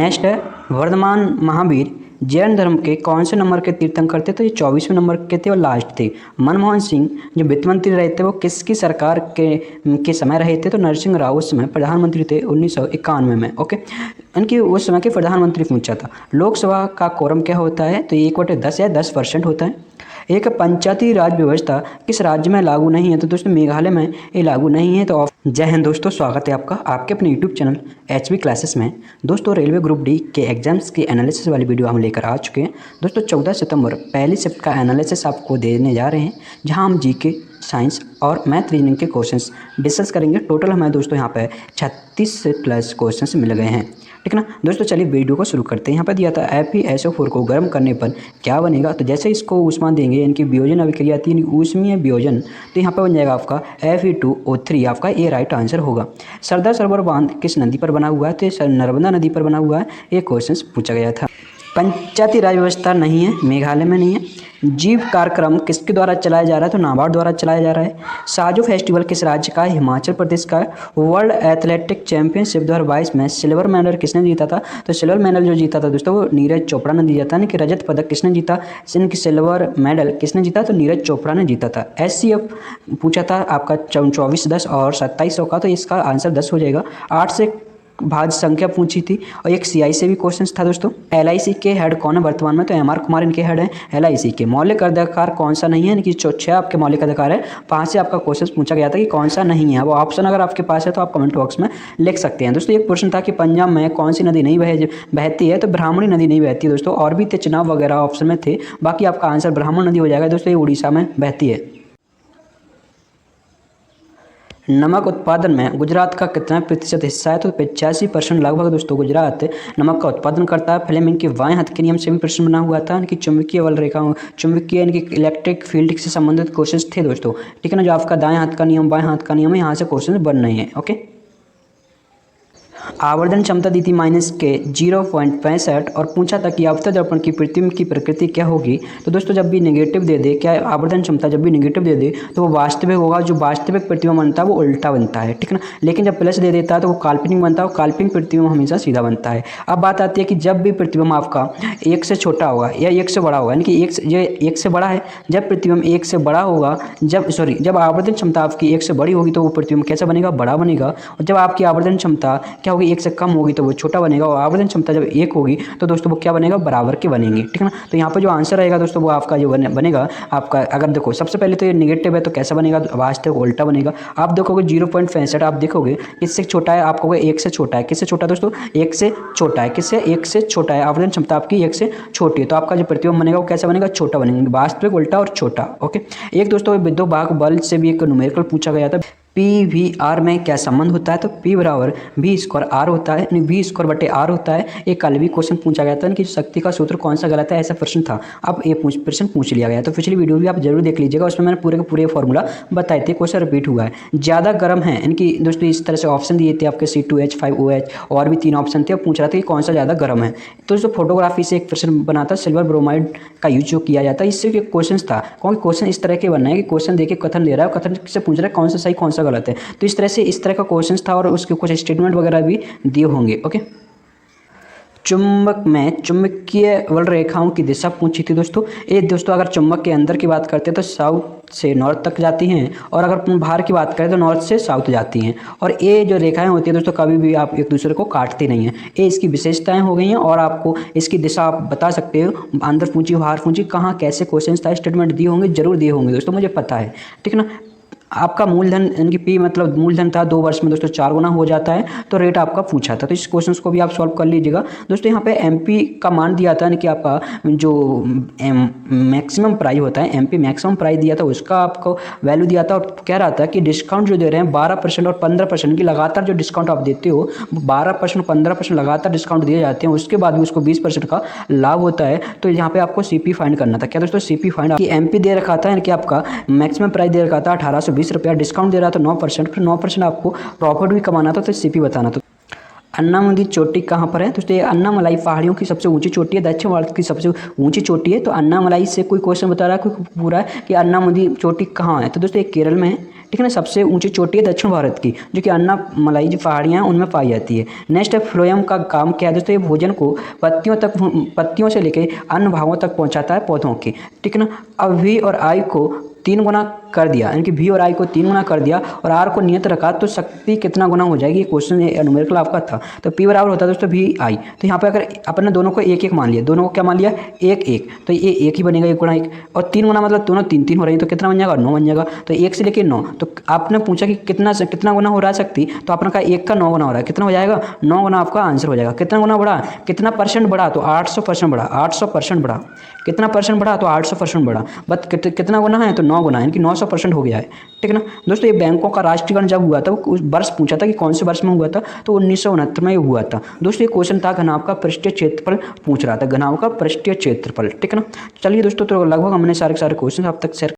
Next है वर्धमान महावीर जैन धर्म के कौन से नंबर के तीर्थंकर थे? तो ये 24वें नंबर के थे और लास्ट थे। मनमोहन सिंह जो वित्त मंत्री रहे थे वो किसकी सरकार के समय रहे थे? तो नरसिंह राव उस समय प्रधानमंत्री थे 1991 में। ओके, इनकी उस समय के प्रधानमंत्री पूछा था। लोकसभा का कोरम क्या होता है? तो 1/10 या 10% होता है। एक पंचायती राज व्यवस्था किस राज्य में लागू नहीं है? तो दोस्तों मेघालय में ये लागू नहीं है। तो जय हिंद दोस्तों, स्वागत है आपका आपके अपने यूट्यूब चैनल HB क्लासेस में। दोस्तों रेलवे ग्रुप डी के एग्जाम्स की एनालिसिस वाली वीडियो हम लेकर आ चुके हैं। दोस्तों 14 सितंबर पहली शिफ्ट का एनालिसिस आपको देने जा रहे हैं, जहां हम जीके, साइंस और मैथ रीजनिंग के क्वेश्चंस डिस्कस करेंगे। टोटल हमें दोस्तों यहाँ पे 36 से प्लस क्वेश्चंस मिल गए हैं, ठीक ना। दोस्तों चलिए वीडियो को शुरू करते हैं। यहाँ पर दिया था FeSO4 को गर्म करने पर क्या बनेगा? तो जैसे इसको ऊष्मा देंगे, इनकी वियोजन अभिक्रिया थी, ऊष्मीय वियोजन, तो यहाँ पर बन जाएगा आपका Fe2O3। आपका ये राइट आंसर होगा। सरदार सरोवर बांध किस नदी पर बना हुआ है? तो नर्मदा नदी पर बना हुआ है। ये क्वेश्चन पूछा गया था। पंचायती राज व्यवस्था नहीं है, मेघालय में नहीं है। जीव कार्यक्रम किसके द्वारा चलाया जा रहा है? तो नाबार्ड द्वारा चलाया जा रहा है। साजो फेस्टिवल किस राज्य का है? हिमाचल प्रदेश का है। वर्ल्ड एथलेटिक चैंपियनशिप 2022 में सिल्वर मेडल किसने जीता था? तो सिल्वर मेडल जो जीता था दोस्तों वो नीरज चोपड़ा ने जीता था। यानी कि रजत पदक किसने जीता? इनकी सिल्वर मेडल किसने जीता? तो नीरज चोपड़ा ने जीता था। SCF पूछा था आपका 24, 10 और 2700 का, तो इसका आंसर 10 हो जाएगा। 8 से भाज्य संख्या पूछी थी और एक CI से भी क्वेश्चन था दोस्तों। LIC के हेड कौन है वर्तमान में? तो MR कुमार इनके हेड हैं LIC के। मौलिक अधिकार कौन सा नहीं है? इनकी 6 आपके मौलिक अधिकार है। 5 से आपका क्वेश्चन पूछा गया था कि कौन सा नहीं है। वो ऑप्शन अगर आपके पास है तो आप कमेंट बॉक्स में लिख सकते हैं। दोस्तों एक प्रश्न था कि पंजाब में कौन सी नदी नहीं बहती है? तो ब्राह्मणी नदी नहीं बहती है दोस्तों। और भी थे, चुनाव वगैरह ऑप्शन में थे, बाकी आपका आंसर ब्राह्मण नदी हो जाएगा दोस्तों। ये उड़ीसा में बहती है। नमक उत्पादन में गुजरात का कितना प्रतिशत हिस्सा है? तो 85% लगभग दोस्तों गुजरात नमक का उत्पादन करता है। फ्लेमिंग के बाएं हाथ के नियम से भी प्रश्न बना हुआ था। इनकी चुंबकीय बल रेखा, चुंबकीय इनकी इलेक्ट्रिक फील्ड से संबंधित क्वेश्चन थे दोस्तों, ठीक है ना। जो आपका दाएं हाथ का नियम, बाएं हाथ का नियम है, यहाँ से क्वेश्चन बन रहे हैं। ओके, आवर्धन क्षमता दी थी -0.65 और पूछा था कि आपतन दर्पण की प्रतिबिंब की प्रकृति क्या होगी? तो दोस्तों जब भी नेगेटिव दे दे, क्या आवर्धन क्षमता जब भी नेगेटिव दे दे तो वो वास्तविक होगा। जो वास्तविक प्रतिबिंब बनता है वो उल्टा बनता है, ठीक है ना। लेकिन जब प्लस दे देता है तो वो काल्पनिक बनता है और काल्पनिक प्रतिबिंब हमेशा सीधा बनता है। अब बात आती है कि जब भी प्रतिबिंब आपका 1 से छोटा होगा या 1 से बड़ा होगा, यानी कि 1 से बड़ा है, जब प्रतिबिंब 1 से बड़ा होगा, जब आवर्धन क्षमता आपकी 1 से बड़ी होगी तो वो प्रतिबिंब कैसा बनेगा? बड़ा बनेगा। और जब आपकी आवर्धन क्षमता क्या होगी? 1 से कम होगी तो वो छोटा बनेगा। और आवर्धन क्षमता जब 1 होगी तो दोस्तों वो क्या बनेगा? बराबर के बनेंगे, ठीक है ना। तो यहाँ पर जो आंसर रहेगा दोस्तों वो आपका जो बनेगा आपका, अगर देखो सबसे पहले तो ये नेगेटिव है तो कैसा बनेगा? वास्तविक उल्टा बनेगा। आप देखोगे 0.65 आप देखोगे इससे छोटा है, आप कहोगे 1 से छोटा है। किससे छोटा दोस्तों? 1 से छोटा है। किससे? 1 से छोटा है। आवर्धन क्षमता आपकी 1 से छोटी है तो आपका जो प्रतिबिंब बनेगा वो कैसा बनेगा? छोटा बनेगा। वास्तविक उल्टा और छोटा। ओके, एक दोस्तों विद्युत भाग बल से भी एक न्यूमेरिकल पूछा गया था। PVR में क्या संबंध होता है? तो P बराबर V²R होता है, यानी V²/R होता है। एक कल भी क्वेश्चन पूछा गया था कि शक्ति का सूत्र कौन सा गलत है, ऐसा प्रश्न था। अब ये प्रश्न पूछ लिया गया, तो पिछली वीडियो भी आप जरूर देख लीजिएगा, उसमें मैंने पूरे के पूरे फॉर्मूला बताए थे। क्वेश्चन रिपीट हुआ है। ज़्यादा गर्म है, इनकी दोस्तों इस तरह से ऑप्शन दिए थे आपके C2H5OH और भी 3 ऑप्शन थे। पूछ रहा था कि कौन सा ज़्यादा गर्म है। तो दोस्तों फोटोग्राफी से एक प्रश्न बना था, सिल्वर ब्रोमाइड का यूज जो किया जाता है, इससे एक क्वेश्चन था। कौन क्वेश्चन इस तरह के बनना है कि क्वेश्चन देके कथन दे रहा है, कथन से पूछ रहा है कौन सा सही कौन सा गलत है। तो इस तरह का क्वेश्चन था और उसके कुछ स्टेटमेंट वगैरह भी दिए होंगे। ओके, चुंबक में चुंबकीय बल रेखाओं की दिशा पूछी थी दोस्तों। ये दोस्तों अगर चुंबक के अंदर की बात करते हैं तो साउथ से नॉर्थ तक जाती हैं, और अगर बाहर की बात करें तो नॉर्थ से साउथ जाती हैं। और ये जो रेखाएं होती हैं दोस्तों कभी भी आप एक दूसरे को काटती नहीं हैं। ये इसकी विशेषताएं हो गई हैं और आपको इसकी दिशा आप बता सकते हो, अंदर पूछी बाहर पूछी, कहाँ कैसे क्वेश्चन था, स्टेटमेंट दिए होंगे, जरूर दिए होंगे दोस्तों, मुझे पता है, ठीक है ना। आपका मूलधन इनकी P मतलब मूलधन था 2 वर्ष में दोस्तों 4 गुना हो जाता है, तो रेट आपका पूछा था। तो इस क्वेश्चन को भी आप सॉल्व कर लीजिएगा दोस्तों। यहाँ पे MP का मान दिया था, यानी कि आपका जो मैक्सिमम प्राइस होता है, MP मैक्सिमम प्राइस दिया था, उसका आपको वैल्यू दिया था। और कह रहा था कि डिस्काउंट जो दे रहे हैं 12% और 15% की लगातार जो डिस्काउंट आप देते हो, 12% 15% लगातार डिस्काउंट दिए जाते हैं, उसके बाद भी उसको 20% का लाभ होता है। तो यहाँ पे आपको CP फाइंड करना था। क्या दोस्तों? CP फाइंड की MP दे रखा था, यानी कि आपका मैक्सिमम प्राइस दे रखा था 1820 रुपया, डिस्काउंट दे रहा था 9%, फिर 9% आपको प्रॉफिट भी कमाना था, तो CP बताना था। अन्नामुदी चोटी कहाँ पर है? दोस्तों ये अन्नामलाई पहाड़ियों की सबसे ऊंची चोटी है, दक्षिण भारत की सबसे ऊंची चोटी है। तो अन्नामलाई से कोई क्वेश्चन बता रहा है, कोई पूरा है कि अन्नामुदी चोटी कहाँ है? तो दोस्तों ये केरल में है, ठीक है ना। सबसे ऊंची चोटी है दक्षिण भारत की, जो कि अन्नामलाई जो पहाड़ियाँ हैं उनमें पाई जाती है। नेक्स्ट है फ्लोएम का काम क्या है दोस्तों, ये भोजन को पत्तियों से लेकर अन्य भागों तक पहुंचाता है पौधों के, ठीक है ना। अब वी और आई को 3 गुना कर दिया, यानी कि वी और आई को 3 गुना कर दिया और आर को नियत रखा, तो शक्ति कितना गुना हो जाएगी, ये क्वेश्चन न्यूमेरिकल आपका था। तो पी बराबर होता है दोस्तों वी आई। तो यहाँ पे अगर अपने दोनों को एक एक मान लिया, दोनों को क्या मान लिया, एक एक, तो ये एक ही बनेगा, 1 गुना 1, और 3 गुना मतलब दोनों 3 3 हो रही है, तो कितना बन जाएगा, 9 बन जाएगा। तो 1 से लेकर 9, तो आपने पूछा कि कितना गुना हो रहा है शक्ति, तो आपने कहा 1 का 9 गुना हो रहा है, कितना हो जाएगा, 9 गुना आपका आंसर हो जाएगा। कितना गुना बढ़ा, कितना परसेंट बढ़ा, तो 800% बढ़ा, 800% बढ़ा। कितना परसेंट बढ़ा, तो 800% बढ़ा। बट कितना गुना है, तो 9 गुना, यानी कि 900% हो गया है, ठीक है ना। दोस्तों ये बैंकों का राष्ट्रीयकरण जब हुआ था, वो उस वर्ष पूछा था कि कौन से वर्ष में हुआ था, तो 1969 में हुआ था। दोस्तों ये क्वेश्चन था घनाभ का पृष्ठीय क्षेत्रफल पूछ रहा था, घनाभ का पृष्ठीय क्षेत्रफल, ठीक है ना। चलिए दोस्तों, तो लगभग हमने सारे क्वेश्चन अब तक शेयर